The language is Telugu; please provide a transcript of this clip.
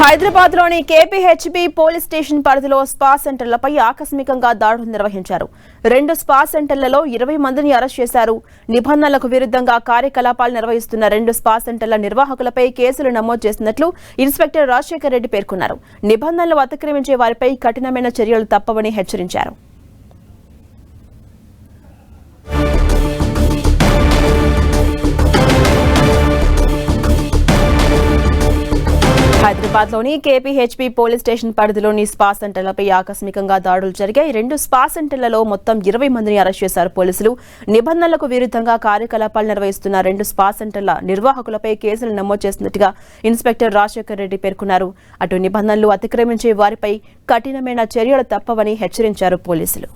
హైదరాబాద్లోని కేపీహెచ్బీ పోలీస్ స్టేషన్ పరిధిలో స్పా సెంటర్లపై ఆకస్మికంగా దాడులు నిర్వహించారు. 2 స్పా సెంటర్లలో 20 మందిని అరెస్ట్ చేశారు. నిబంధనలకు విరుద్ధంగా కార్యకలాపాలు నిర్వహిస్తున్న 2 స్పా సెంటర్ల నిర్వాహకులపై కేసులు నమోదు చేసినట్లు ఇన్స్పెక్టర్ రాజశేఖర్ రెడ్డి పేర్కొన్నారు. నిబంధనలు అతిక్రమించే వారిపై కఠినమైన చర్యలు తప్పవని హెచ్చరించారు. హైదరాబాద్లోని కేపీహెచ్బీ పోలీస్ స్టేషన్ పరిధిలోని స్పా సెంటర్లపై ఆకస్మికంగా దాడులు జరిగాయి. 2 స్పా సెంటర్లలో మొత్తం 20 మందిని అరెస్ట్ చేశారు పోలీసులు. నిబంధనలకు విరుద్ధంగా కార్యకలాపాలు నిర్వహిస్తున్న 2 స్పా సెంటర్ల నిర్వాహకులపై కేసులు నమోదు చేసినట్టుగా ఇన్స్పెక్టర్ రాజశేఖర్ రెడ్డి పేర్కొన్నారు. అటు నిబంధనలు అతిక్రమించే వారిపై కఠినమైన చర్యలు తప్పవని హెచ్చరించారు పోలీసులు.